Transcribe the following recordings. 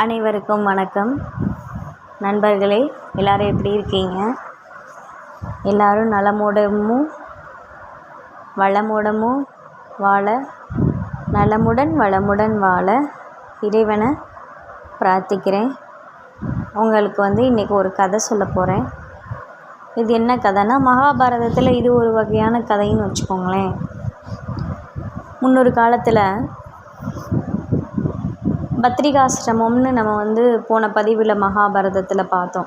அனைவருக்கும் வணக்கம். நண்பர்களே, எல்லோரும் எப்படி இருக்கீங்க? எல்லோரும் நலமுடமும் வளமுடமும் வாழ, நலமுடன் வளமுடன் வாழ இறைவனை பிரார்த்திக்கிறேன். உங்களுக்கு இன்றைக்கி ஒரு கதை சொல்ல போகிறேன். இது என்ன கதைன்னா, மகாபாரதத்தில் இது ஒரு வகையான கதைன்னு வச்சுக்கோங்களேன். முன்னொரு காலத்தில் பத்ரிகாசிரமம்னு நம்ம போன பதிவில் மகாபாரதத்தில் பார்த்தோம்.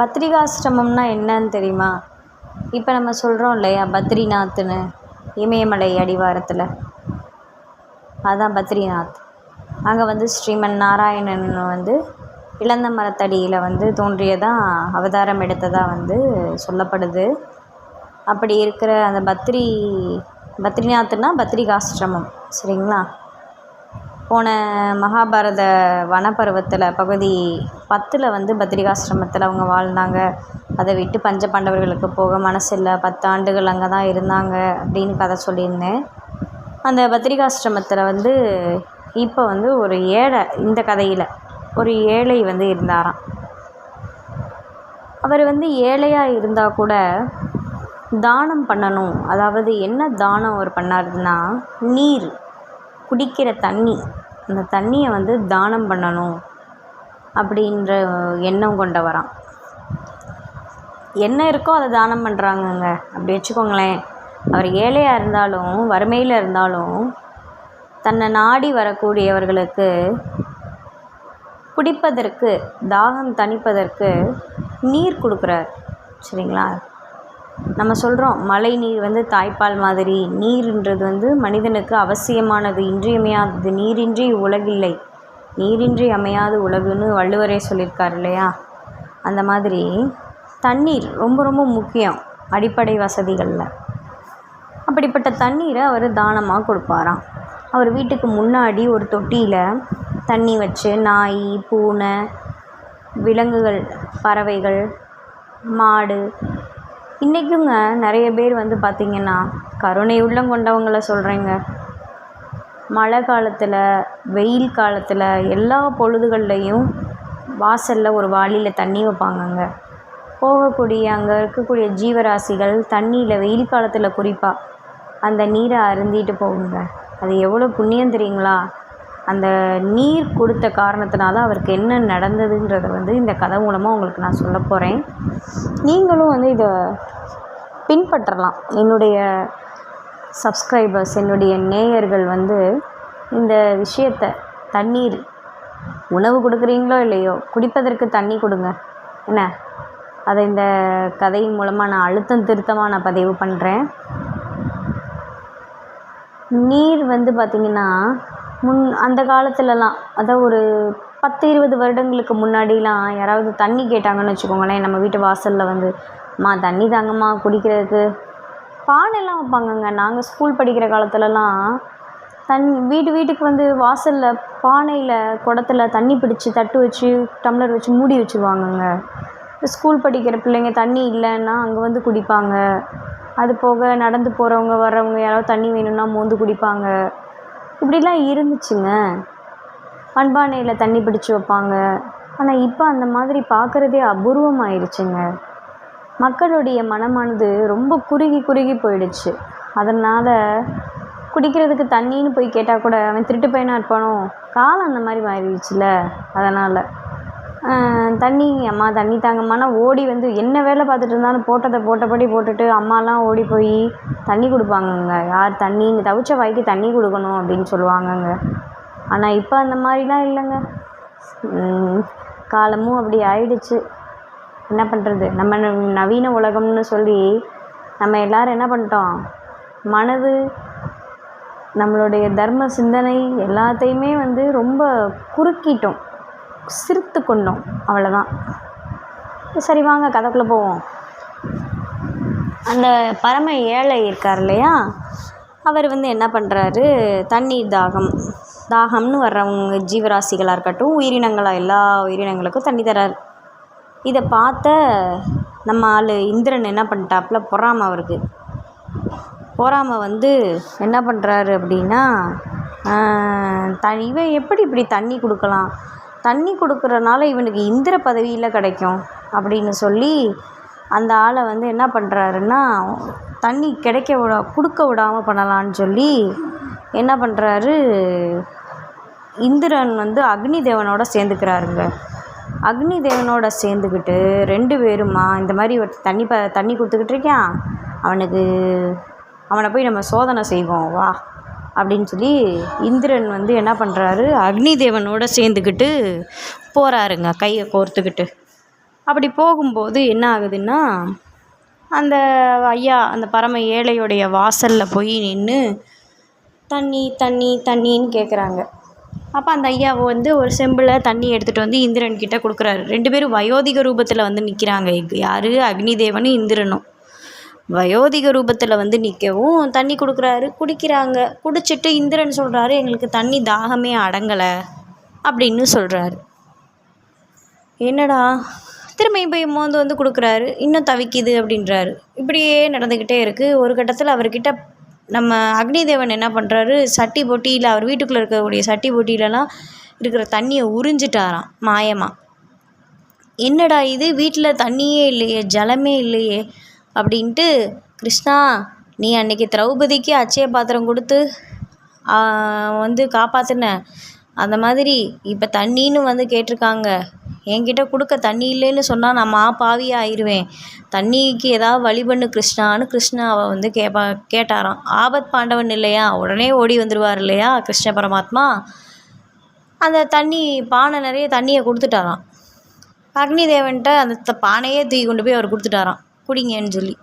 பத்ரிகாசிரமம்னா என்னன்னு தெரியுமா? இப்போ நம்ம சொல்கிறோம் இல்லையா, பத்ரிநாத்னு, இமயமலை அடிவாரத்தில், அதுதான் பத்ரிநாத். அங்கே ஸ்ரீமன் நாராயணன் இழந்த மரத்தடியில் தோன்றியதாக அவதாரம் எடுத்ததாக சொல்லப்படுது. அப்படி இருக்கிற அந்த பத்ரிநாத்னா பத்ரிகாசிரமம், சரிங்களா? போன மகாபாரத வனப்பருவத்தில் பகுதி 10 பத்ரிகாசிரமத்தில் அவங்க வாழ்ந்தாங்க. அதை விட்டு பஞ்ச பாண்டவர்களுக்கு போக மனசில்லை, 10 ஆண்டுகள் அங்கே தான் இருந்தாங்க அப்படின்னு கதை சொல்லியிருந்தேன். அந்த பத்ரிகாசிரமத்தில் இப்போ ஒரு ஏழை, இந்த கதையில் ஒரு ஏழை இருந்தாராம். அவர் ஏழையாக இருந்தால் கூட தானம் பண்ணணும். அதாவது என்ன தானம் அவர் பண்ணாருன்னா, நீர், குடிக்கிற தண்ணி, அந்த தண்ணியை தானம் பண்ணணும் அப்படின்ற எண்ணம் கொண்டவராம். என்ன இருக்கோ அதை தானம் பண்ணுறாங்கங்க, அப்படி வச்சுக்கோங்களேன். அவர் ஏழையாக இருந்தாலும் வறுமையில் இருந்தாலும் தன்னை நாடி வரக்கூடியவர்களுக்கு குடிப்பதற்கு, தாகம் தணிப்பதற்கு நீர் கொடுக்குறார், சரிங்களா? நம்ம சொல்கிறோம், மழை நீர் தாய்ப்பால் மாதிரி. நீர்ன்றது மனிதனுக்கு அவசியமானது, இன்றியமையாதது. நீரின்றி உலகில்லை, நீரின்றி அமையாது உலகுன்னு வள்ளுவரே சொல்லியிருக்கார் இல்லையா? அந்த மாதிரி தண்ணீர் ரொம்ப ரொம்ப முக்கியம் அடிப்படை வசதிகளில். அப்படிப்பட்ட தண்ணீரை அவர் தானமாக கொடுப்பாராம். அவர் வீட்டுக்கு முன்னாடி ஒரு தொட்டியில் தண்ணி வச்சு நாய், பூனை, விலங்குகள், பறவைகள், மாடு, இன்றைக்குங்க நிறைய பேர் பார்த்திங்கன்னா, கருணை உள்ளம் கொண்டவங்கள சொல்கிறேங்க, மழை காலத்தில், வெயில் காலத்தில், எல்லா பொழுதுகள்லையும் வாசலில் ஒரு வாளியில் தண்ணி வைப்பாங்கங்க. போகக்கூடிய அங்கே இருக்கக்கூடிய ஜீவராசிகள் தண்ணியில் வெயில் காலத்தில் குறிப்பாக அந்த நீரை அருந்திட்டு போகுங்க. அது எவ்வளோ புண்ணியம் அந்த நீர் கொடுத்த காரணத்தினால அவருக்கு என்ன நடந்ததுன்றதை இந்த கதை மூலமாக உங்களுக்கு நான் சொல்ல போகிறேன். நீங்களும் இதை பின்பற்றலாம். என்னுடைய சப்ஸ்கிரைபர்ஸ், என்னுடைய நேயர்கள் இந்த விஷயத்தை, தண்ணீர், உணவு கொடுக்குறீங்களோ இல்லையோ, குடிப்பதற்கு தண்ணி கொடுங்க என்ன, அதை இந்த கதையின் மூலமாக நான் அழுத்தம் திருத்தமாக நான் பதிவு பண்ணுறேன். நீர் பார்த்திங்கன்னா, அந்த காலத்துலலாம், அதாவது ஒரு 10-20 வருடங்களுக்கு முன்னாடிலாம் யாராவது தண்ணி கேட்டாங்கன்னு வச்சுக்கோங்களேன், நம்ம வீட்டு வாசலில் அம்மா தண்ணி தாங்கம்மா குடிக்கிறதுக்கு, பானைலாம் வைப்பாங்கங்க. நாங்கள் ஸ்கூல் படிக்கிற காலத்துலலாம் வீட்டுக்கு வாசலில் பானையில், குடத்தில் தண்ணி பிடிச்சி தட்டு வச்சு, டம்ளர் வச்சு மூடி வச்சுருவாங்கங்க. ஸ்கூல் படிக்கிற பிள்ளைங்க தண்ணி இல்லைன்னா அங்கே குடிப்பாங்க. அது போக நடந்து போகிறவங்க வர்றவங்க யாராவது தண்ணி வேணும்னா மோந்து குடிப்பாங்க. இப்படிலாம் இருந்துச்சுங்க. மண்பானையில் தண்ணி பிடிச்சி வைப்பாங்க. ஆனால் இப்போ அந்த மாதிரி பார்க்குறதே அபூர்வமாயிருச்சுங்க. மக்களுடைய மனமானது ரொம்ப குறுகி போயிடுச்சு. அதனால் குடிக்கிறதுக்கு தண்ணின்னு போய் கேட்டால் கூட அவன் திருட்டு பையனாக இருப்பானோ, காலம் அந்த மாதிரி மாறிடுச்சுல. அதனால் அம்மா தண்ணி தாங்கம்மானா ஓடி என்ன வேலை பார்த்துட்டு இருந்தாலும் போட்டதை போட்டபடி போட்டுட்டு அம்மாலாம் ஓடி போய் தண்ணி கொடுப்பாங்கங்க. யார் தண்ணின்னு, தவிச்ச வாய்க்கு தண்ணி கொடுக்கணும் அப்படின்னு சொல்லுவாங்கங்க. ஆனால் இப்போ அந்த மாதிரிலாம் இல்லைங்க. காலமும் அப்படி ஆயிடுச்சு. என்ன பண்ணுறது, நம்ம நவீன உலகம்னு சொல்லி நம்ம எல்லோரும் என்ன பண்ணிட்டோம், மனது, நம்மளுடைய தர்ம சிந்தனை எல்லாத்தையுமே ரொம்ப குறுக்கிட்டோம், சிரித்து கொண்டோம், அவ்வளோதான். சரி வாங்க கதைக்குள்ளே போவோம். அந்த பரம ஏழை இருக்கார் இல்லையா, அவர் என்ன பண்ணுறாரு, தண்ணீர் தாகம்னு வர்றவங்க ஜீவராசிகளாக இருக்கட்டும், உயிரினங்களாக, எல்லா உயிரினங்களுக்கும் தண்ணி தர்றாரு. இதை பார்த்த நம்ம ஆள் இந்திரன் என்ன பண்ணிட்டாப்புல, அவருக்கு பொறாமை என்ன பண்ணுறாரு அப்படின்னா, இவன் எப்படி இப்படி தண்ணி கொடுக்கலாம், தண்ணி கொடுக்குறனால இவனுக்கு இந்திர பதவியில் கிடைக்கும் அப்படின்னு சொல்லி அந்த ஆளை வந்து என்ன பண்ணுறாருன்னா தண்ணி கொடுக்க விடாமல் பண்ணலான்னு சொல்லி என்ன பண்ணுறாரு, இந்திரன் வந்து அக்னி தேவனோட சேர்ந்துக்கிறாருங்க. அக்னி தேவனோட சேர்ந்துக்கிட்டு 2 பேருமா இந்த மாதிரி ஒரு தண்ணி கொடுத்துக்கிட்டு இருக்கான், அவனை போய் நம்ம சோதனை செய்வோம் வா அப்படின்னு சொல்லி இந்திரன் வந்து என்ன பண்ணுறாரு, அக்னி தேவனோட சேர்ந்துக்கிட்டு போகிறாருங்க கையை கோர்த்துக்கிட்டு. அப்படி போகும்போது என்ன ஆகுதுன்னா, அந்த ஐயா அந்த பரம ஏழையுடைய வாசலில் போய் நின்று தண்ணி தண்ணி தண்ணின்னு கேட்குறாங்க. அப்போ அந்த ஐயாவை வந்து ஒரு செம்பில் தண்ணி எடுத்துகிட்டு வந்து இந்திரன் கிட்ட கொடுக்குறாரு. 2 பேரும் வயோதிக ரூபத்தில் வந்து நிற்கிறாங்க. யார், அக்னி தேவனும் இந்திரனும் வயோதிக ரூபத்தில் வந்து நிற்கவும் தண்ணி கொடுக்குறாரு. குடிக்கிறாங்க. குடிச்சிட்டு இந்திரன் சொல்கிறாரு, எங்களுக்கு தண்ணி தாகமே அடங்கலை அப்படின்னு சொல்கிறாரு. என்னடா திரும்பியும் போய் மோந்து வந்து கொடுக்குறாரு, இன்னும் தவிக்குது அப்படின்றாரு. இப்படியே நடந்துக்கிட்டே இருக்குது. ஒரு கட்டத்தில் அவர்கிட்ட நம்ம அக்னி தேவன் என்ன பண்ணுறாரு, சட்டி பொட்டியில் அவர் வீட்டுக்குள்ளே இருக்கக்கூடிய சட்டி பொட்டியிலலாம் இருக்கிற தண்ணியை உறிஞ்சிட்டாராம் மாயமாக. என்னடா இது, வீட்டில் தண்ணியே இல்லையே, ஜலமே இல்லையே அப்படின்ட்டு, கிருஷ்ணா நீ அன்னைக்கு திரௌபதிக்கு அட்சய பாத்திரம் கொடுத்து வந்து காப்பாற்றின, அந்த மாதிரி இப்போ தண்ணின்னு வந்து கேட்டிருக்காங்க, என்கிட்ட கொடுக்க தண்ணி இல்லைன்னு சொன்னால் நான் பாவியாக ஆயிடுவேன், தண்ணிக்கு ஏதாவது வழி பண்ணு கிருஷ்ணான்னு கிருஷ்ணாவை வந்து கேட்டாராம். ஆபத் பாண்டவன் இல்லையா, உடனே ஓடி வந்துடுவார் இல்லையா கிருஷ்ண பரமாத்மா. அந்த தண்ணி பானை நிறைய தண்ணியை கொடுத்துட்டாராம். அக்னி தேவன்கிட்ட அந்த பானையே தூக்கி கொண்டு போய் அவர் கொடுத்துட்டாராம், குடிங்கன்னு சொல்லி.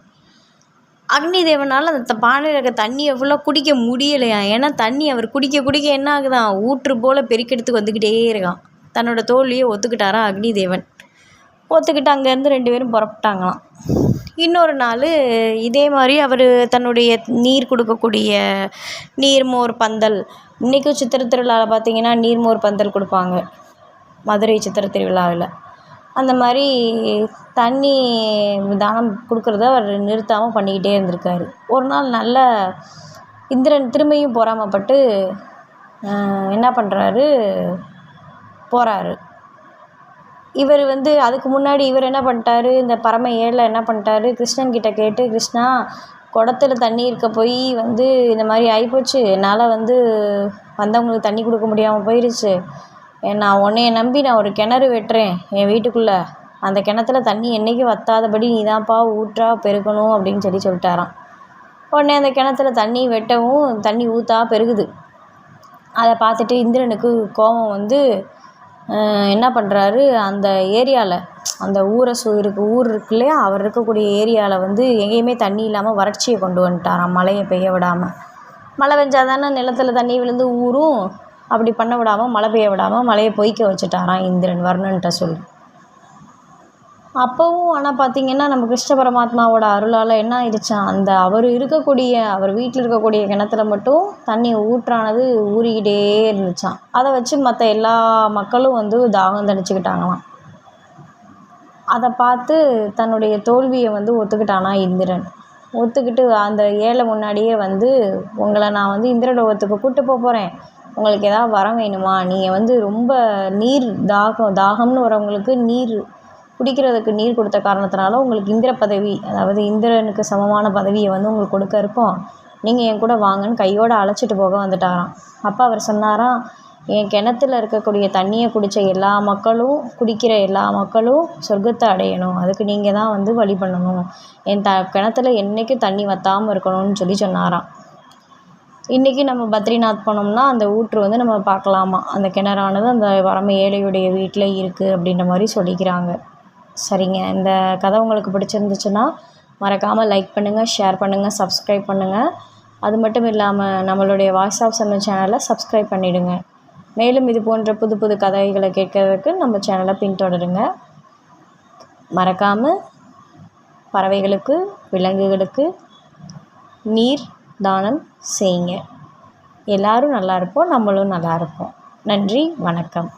அக்னி தேவனால் அந்த பானையில் இருக்க தண்ணியை ஃபுல்லாக குடிக்க முடியலையா. ஏன்னா தண்ணி அவர் குடிக்க என்ன ஆகுதான், ஊற்று போல் பெருக்கெடுத்து வந்துக்கிட்டே இருக்கான். தன்னோட தோல்வியை ஒத்துக்கிட்டாராம் அக்னி தேவன். ஒத்துக்கிட்டு அங்கேருந்து 2 பேரும் புறப்பட்டாங்களாம். இன்னொரு நாள் இதே மாதிரி அவர் தன்னுடைய நீர் கொடுக்கக்கூடிய நீர்மோர் பந்தல், இன்றைக்கும் சித்திரை திருவிழாவில் பார்த்திங்கன்னா நீர்மோர் பந்தல் கொடுப்பாங்க மதுரை சித்திரை திருவிழாவில். அந்த மாதிரி தண்ணி தானம் கொடுக்குறத அவர் நிறுத்தாமல் பண்ணிக்கிட்டே இருந்திருக்காரு. ஒரு நாள் நல்ல இந்திரன் திரும்பியும் பொறாமைப்பட்டு என்ன பண்ணுறாரு, போகிறாரு. இவர் வந்து அதுக்கு முன்னாடி இவர் என்ன பண்ணிட்டாரு, இந்த பரம ஏழை என்ன பண்ணிட்டாரு, கிருஷ்ணன் கிட்ட கேட்டு, கிருஷ்ணா குடத்துல தண்ணி இருக்க போய் வந்து இந்த மாதிரி ஆகிப்போச்சு, என்னால் வந்து வந்தவங்களுக்கு தண்ணி கொடுக்க முடியாமல் போயிடுச்சு, நான் உன்னைய நம்பி நான் ஒரு கிணறு வெட்டுறேன் என் வீட்டுக்குள்ளே, அந்த கிணத்துல தண்ணி என்றைக்கும் வற்றாதபடி நீ தான்ப்பா ஊற்றா பெருக்கணும் அப்படின்னு சொல்லிட்டாராம். உடனே அந்த கிணத்துல தண்ணி வெட்டவும் தண்ணி ஊற்றா பெருகுது. அதை பார்த்துட்டு இந்திரனுக்கு கோபம் வந்து என்ன பண்ணுறாரு, அந்த ஏரியாவில் அந்த ஊர் இருக்கு இல்லையா, அவர் இருக்கக்கூடிய ஏரியாவில் வந்து எங்கேயுமே தண்ணி இல்லாமல் வறட்சியை கொண்டு வந்துட்டாராம். மழையை பெய்ய விடாமல், மழை பெஞ்சால் தானே நிலத்தில் தண்ணி விழுந்து ஊறும், அப்படி பண்ண விடாமல் மழை பெய்ய விடாமல் மழையை பொய்க்க வச்சுட்டாராம் இந்திரன் வர்ணன்ட்ட சொல்லி. அப்போவும் ஆனால் பார்த்திங்கன்னா நம்ம கிருஷ்ண பரமாத்மாவோட அருளால் என்ன ஆயிடுச்சான், அந்த அவர் வீட்டில் இருக்கக்கூடிய கிணத்துல மட்டும் தண்ணி ஊற்றானது ஊறிக்கிட்டே இருந்துச்சான். அதை வச்சு மற்ற எல்லா மக்களும் வந்து தாகம் தணிச்சுக்கிட்டாங்களாம். அதை பார்த்து தன்னுடைய தோல்வியை வந்து ஒத்துக்கிட்டானா இந்திரன். ஒத்துக்கிட்டு அந்த ஏழை முன்னாடியே வந்து, உங்களை நான் வந்து இந்திரலோகத்துக்கு கூப்பிட்டு போகிறேன், உங்களுக்கு ஏதாவது வரம் வேணுமா, நீங்கள் வந்து ரொம்ப நீர் தாகம்னு வரவங்களுக்கு குடிக்கிறதுக்கு நீர் கொடுத்த காரணத்தினால உங்களுக்கு இந்திர பதவி, அதாவது இந்திரனுக்கு சமமான பதவியை வந்து உங்களுக்கு கொடுக்க இருக்கோம், நீங்கள் என் கூட வாங்கன்னு கையோடு அழைச்சிட்டு போக வந்துட்டாராம். அப்போ அவர் சொன்னாராம், என் கிணத்துல இருக்கக்கூடிய தண்ணியை குடித்த எல்லா மக்களும், குடிக்கிற எல்லா மக்களும் சொர்க்கத்தை அடையணும், அதுக்கு நீங்கள் தான் வந்து வழி பண்ணணும், என் கிணத்துல என்றைக்கும் தண்ணி வற்றாமல் இருக்கணும்னு சொன்னாராம். இன்றைக்கி நம்ம பத்ரிநாத் போனோம்னா அந்த ஊற்று வந்து நம்ம பார்க்கலாமா, அந்த கிணறானது அந்த பரம ஏழையுடைய வீட்டில் இருக்குது அப்படின்ற மாதிரி சொல்லிக்கிறாங்க. சரிங்க, இந்த கதை உங்களுக்கு பிடிச்சிருந்துச்சுன்னா மறக்காமல் லைக் பண்ணுங்கள், ஷேர் பண்ணுங்கள், சப்ஸ்கிரைப் பண்ணுங்கள். அது மட்டும் இல்லாமல் நம்மளுடைய வாய்ஸ் ஆஃப் சம்மர் சேனலை சப்ஸ்கிரைப் பண்ணிவிடுங்க. மேலும் இது போன்ற புது புது கதைகளை கேட்கறதுக்கு நம்ம சேனலை பின்தொடருங்க. மறக்காமல் பறவைகளுக்கு, விலங்குகளுக்கு நீர் தானம் செய்யுங்க. எல்லோரும் நல்லா இருப்போம், நம்மளும் நல்லா இருப்போம். நன்றி, வணக்கம்.